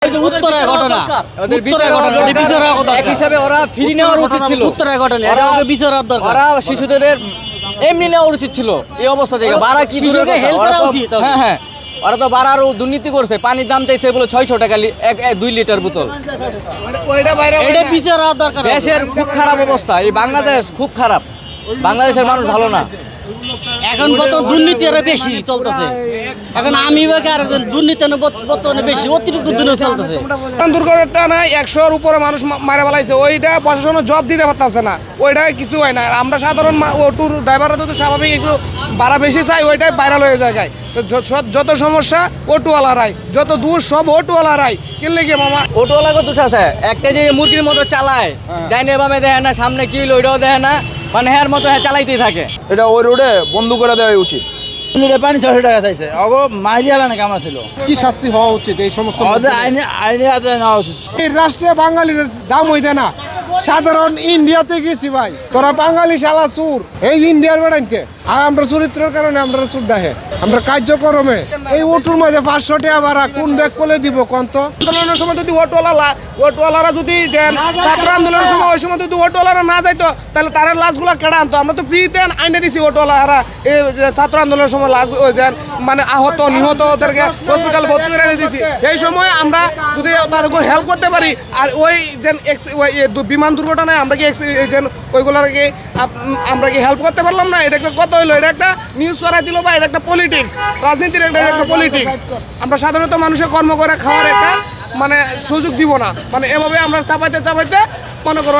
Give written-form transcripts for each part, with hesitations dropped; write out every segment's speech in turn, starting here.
উত্তরের ঘটনা ওদের বিচার হওয়া দরকার। বিচার হওয়া দরকার। এক হিসাবে ওরা ফ্রি নেওয়ার উচিত ছিল। উত্তরের ঘটনা এটা ওকে বিচার হওয়া দরকার। ওরা শিশুদের এমনি নেওয়া উচিত ছিল এই অবস্থা থেকে। বাড়া কি দূরের শিশুকে কথা, help ওরা করা তো- উচিত। হ্যাঁ হ্যাঁ ওরা তো বাড়া আরো দুর্নীতি করছে। পানির দাম চাইছে বলে 600 টাকা 2 লিটার বোতল। এটা বিচার হওয়া দরকার। দেশের খুব খারাপ অবস্থা, এই বাংলাদেশ খুব খারাপ। বাংলাদেশের মানুষ ভালো না। এখন কত দুর্নীতি আরো বেশি চলতেছে। এখন আমি আর দুর্নীতি বর্তমানে বেশি অতিরিক্ত দুর্নীতি চলতেছে। দুর্ঘটনায় 100-র উপরে মানুষ মারা ফেলাইছে, ওইটা প্রশাসনের জব দিতে পারতেছে না, ওইটা কিছু হয় না। আর আমরা সাধারণ অটোর ড্রাইভাররা তো স্বাভাবিক একটু ভাড়া বেশি চাই, ওইটাই ভাইরাল হয়ে যায়। তো যত সমস্যা অটোওয়ালারাই, যত দূর সব অটোওয়ালারাই। কিনলে কি মামা অটোওয়ালাকে দোষ আছে। একটা যে মুরগির মতো চালায়, ডাইনে বামে দেখে না, সামনে কি হইলো ওইটাও দেখে না, মানে হ্যার মতো হ্যাঁ চালাইতেই থাকে। এটা ওই রোডে বন্ধ করে দেওয়া উচিত। পানি 600 টাকা চাইছে অগো মাইরিয়ালা না কামা ছিল। কি শাস্তি হওয়া উচিত এই সমস্ত? ওদের আইনে আইনে আদায় নেওয়া উচিত। এই রাষ্ট্রে বাঙালির দাম হইতে না। সাধারণ ইন্ডিয়াতে গেছি ভাই, তোরা বাঙালি শালা চুর এই ইন্ডিয়ার বেড়াইতে। আর আমরা চরিত্রের কারণে আমরা চুর ডাহে, আমরা কার্যক্রমে এই অটোর মাঝে 500 টাকা ভাড়া কোন ব্যাগ করলে দিব কন্ত? আন্দোলনের সময় যদি অটোওয়ালারা যদি ছাত্র আন্দোলনের সময় ওই সময় যদি অটোওয়ালারা না যাইতো, তাহলে তারা লাশগুলা কেড়ে আনতো। আমরা তো ফ্রিতে আইনে দিছি অটোওয়ালারা। এই ছাত্র আন্দোলনের সময় লাশ মানে আহত নিহত ওদেরকে হসপিটাল ভর্তি করে দিয়েছি। এই সময় আমরা যদি তাদেরকে হেল্প করতে পারি, আর ওই বিমান দুর্ঘটনায় আমরা কি ওইগুলাকে আমরা কি হেল্প করতে পারলাম না? এটা একটা কত হইলো, এটা একটা নিউজ ছড়াই দিল বা এটা একটা পলিটিক্স, রাজনীতির একটা পলিটিক্স। আমরা সাধারণত মানুষের কর্ম করে খাওয়ার একটা মানে সুযোগ দিব না, মানে এভাবে আমরা চাপাইতে মনে করো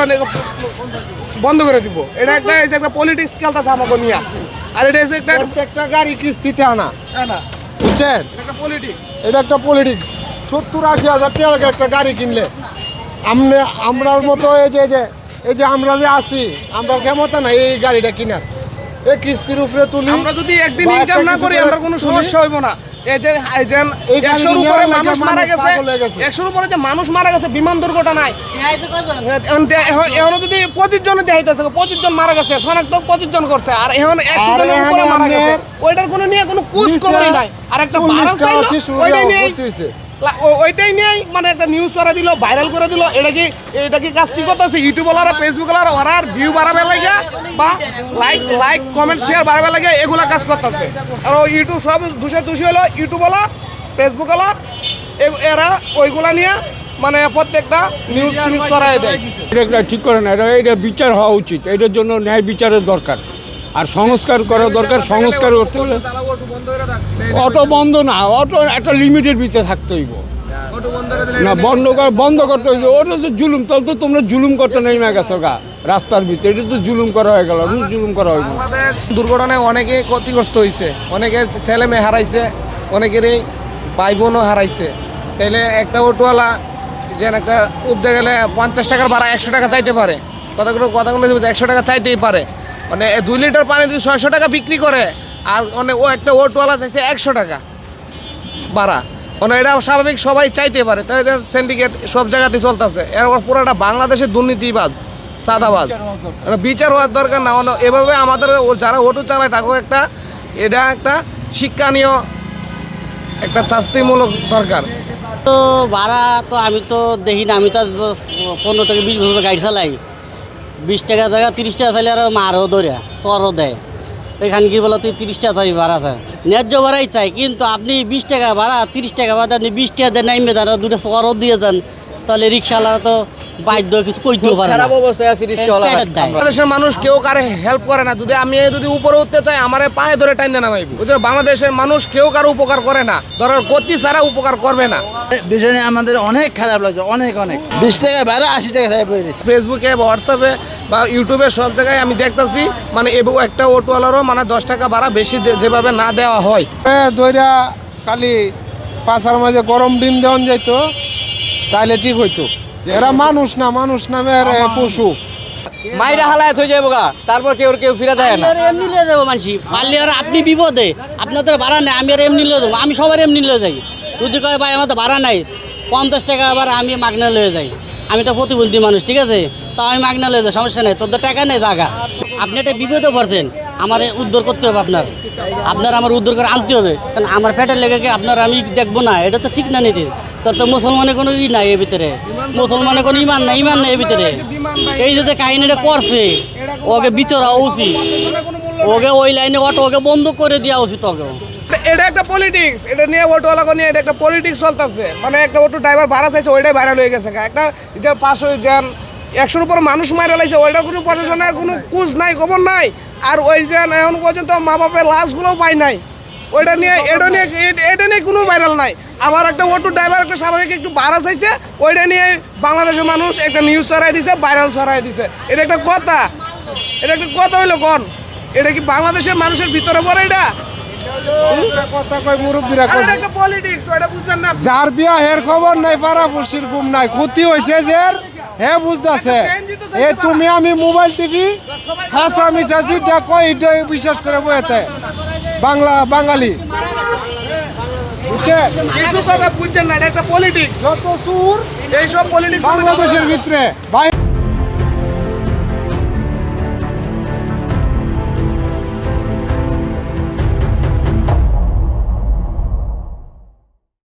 বন্ধ করে দিব। এটা একটা এই যে একটা পলিটিক্স খেলতেছে আমাকে নিয়ে। আর এটা হচ্ছে একটা গাড়ি কিস্তিতে আনা, বুঝছেন? একটা পলিটিক্স, এটা একটা পলিটিক্স। 70-80 হাজার টাকা একটা গাড়ি কিনলে আমরার মতো এই যে আমরা যে আছি, আমরা ক্ষমতা না এই গাড়িটা কিনার। এই কিস্তির উপরে তুলি, আমরা যদি একদিন ইনকাম না করি আমরা কোনো সমস্যা হইব না। এই যে 100-র উপরে মানুষ মারা গেছে, 100-র উপরে যে মানুষ মারা গেছে বিমান দুর্ঘটনায়, এখন যদি 25 জন দেখাইতেছে, 25 জন মারা গেছে, শনাক্ত 25 জন করছে, আর এখন 100 জনের উপরে মারা গেছে। ওইটার কোনো নিয়ে কোনো কুচ খবরই নাই। আর একটা ভাড়া চাইলো, ওইটাই নিয়েই মানে একটা নিউজ করে দিল, ভাইরাল করে দিল। এটা কি কাজ কি করতেছে? ইউটিউবওয়ালারা, ফেসবুকওয়ালারা ওরা বিউ বাড়াবে লাগে বা লাইক কমেন্ট শেয়ার বাড়াবে লাগে, এগুলা কাজ করতেছে। আর ইউটিউব সব দোষী হলো ইউটিউবওয়ালা, ফেসবুকওয়ালা, এরা ওইগুলা নিয়ে মানে প্রত্যেকটা নিউজ ছড়াই দেয়। এটা ঠিক করে না, এটা বিচার হওয়া উচিত। এটার জন্য ন্যায় বিচারের দরকার, আর সংস্কার করা দরকার। সংস্কার করতে হলে অটো বন্ধ না, অটো একটা লিমিটের ভিতরে থাকতে হইব না, বন্ধ করতে হইব। ওটা তো জুলুম, তাহলে তো তোমরা জুলুম করতে নেমে গেছো গা রাস্তার ভিতরে। এটা তো জুলুম করা হয়ে গেল, জুলুম করা হইব। দুর্ঘটনায় অনেকে ক্ষতিগ্রস্ত হয়েছে, অনেকে ছেলে মেয়ে হারাইছে, অনেকেরই ভাই বোনও হারাইছে। তাইলে একটা অটোওয়ালা যে একটা উঠতে গেলে 50 টাকার ভাড়া 100 টাকা চাইতে পারে, কথাগুলো 100 টাকা চাইতেই পারে। মানে 2 লিটার পানি যদি 600 টাকা বিক্রি করে, আর ও একটা অটোওয়ালা চাইছে 100 টাকা ভাড়া, মানে এটা স্বাভাবিক সবাই চাইতে পারে। তাই এটা সিন্ডিকেট সব জায়গাতে চলতেছে। এরপর পুরোটা বাংলাদেশের দুর্নীতিবাজ, সাদাবাজ। বিচার হওয়ার দরকার না। এভাবে আমাদের যারা অটো চালায় তাকেও এটা একটা শিক্ষণীয় একটা শাস্তিমূলক দরকার। তো ভাড়া তো আমি তো দেখি না, আমি তো 15 থেকে 20 বছর গাড়ি চালাই। 20 টাকা জায়গা 30 টাকা চাইলে আর মারও ধরে চরও দেয়। এখানে কি বলো তুই 30 টাকা চাই ভাড়া চাই, ন্যায্য ভাড়াই চাই। কিন্তু আপনি 20 টাকা ভাড়া 30 টাকা ভাড়া আপনি 20 টাকা দেন, নাইমে দেন, দুটো চরও দিয়ে দেন, তাহলে রিক্সাওয়ালা তো বাধ্য কিছু কইতেও পারে না। খারাপ অবস্থায় আছে রিস্কাওয়ালা। বাংলাদেশের মানুষ কেউ কারে হেল্প করে না। যদি উপরে উঠতে চাই আমারে পায়ে ধরে টাইনে নামাইব। বাংলাদেশের মানুষ কেউ কারো উপকার করে না, ধরার গতি ছাড়া উপকার করবে না। বিষয় নিয়ে আমাদের অনেক খারাপ লাগে, অনেক 20 টাকা ভাড়া 80 টাকা চাই পড়েছে। ফেসবুকে, হোয়াটসঅ্যাপে বা ইউটিউবে সব জায়গায় আমি দেখতেছি মানে একটা অটোওয়ালারও মানে 10 টাকা ভাড়া বেশি যেভাবে না দেওয়া হয়। দইরা খালি পাশার মাঝে গরম ডিম দেওয়ান যাইতো, তাইলে ঠিক হইতো। এরা মানুষ না, মানুষ নামের পশু। মাইরা হালায়াত হয়ে যাবো গা, তারপর কেউ ফিরে দেয় না। এমনি লিয়ে যাবো মানসি, পারলে আর আপনি বিপদে, আপনার তো ভাড়া নেই, আমি আর এমনি লিয়ে যাবো। আমি সবার এমনি লিয়ে যাই। যদি কয় ভাই আমার তো ভাড়া নাই, 50 টাকা আবার আমি মাগনা লিয়ে যাই। আমি তো প্রতিবন্ধী মানুষ, ঠিক আছে, তো আমি মাগনা লিয়ে যাই, সমস্যা নেই। তোদের টাকা নেই জায়গা, আপনি একটা বিপদে পড়ছেন, আমার উদ্ধার করতে হবে। আপনার আমার উদ্ধার করে আনতে হবে, কারণ আমার পেটের লেগে আপনার আমি দেখবো না, এটা তো ঠিক না নীতি। তাতে মুসলমানের কোনো ই নাই এর ভিতরে, মুসলমানের কোনো ইমান নাই এর ভিতরে। এই যে কাহিনীটা করছে ওকে বিচারা উচিত, ওকে ওই লাইনে অটো ওকে বন্ধ করে দেওয়া উচিত ওকে। এটা একটা পলিটিক্স, এটা নিয়ে অটোওয়ালা নিয়ে এটা একটা পলিটিক্স চলতেছে। মানে একটা অটো ড্রাইভার ভাড়া চাইছে, ওইটাই ভাইরাল হয়ে গেছে। একটা যে 500 জন 100-র উপর মানুষ মারা লাইছে, ওইটার কোনো প্রশাসনের কোনো কুজ নাই, খবর নাই। আর ওই যে এখন পর্যন্ত মা বাপের লাশগুলোও পাই নাই। ওইটা নিয়ে এটা নিয়ে কোনো ভাইরাল নাই। আবার একটা অটো ড্রাইভার একটা স্বাভাবিক একটু ভাড়া চাইছে, ওইটা নিয়ে বাংলাদেশের মানুষ একটা নিউজ ছড়াই দিছে, ভাইরাল ছড়াই দিছে। এটা একটা কথা, এটা একটা কথা হইলো কোন? এটা কি বাংলাদেশের মানুষের ভিতরে পড়ে? এটা কথা কয় মুরব্বীরা কয়। এটা একটা পলিটিক্স, ওটা বুঝবেন না। যার বিয়া হের খবর নাই, পাড়া পড়শির ঘুম নাই, ক্ষতি হয়েছে যে হে বুঝতেছে। এ তুমি আমি মোবাইল টিভি হাসা মিছা যেটা কয় এটা বিশ্বাস করে বইতে বাঙালি, বুঝছেন? কিছু কথা বুঝছেন না, এটা একটা পলিটিক্স। যত সুর এইসব পলিটিক্স বাংলাদেশের ভিতরে ভাই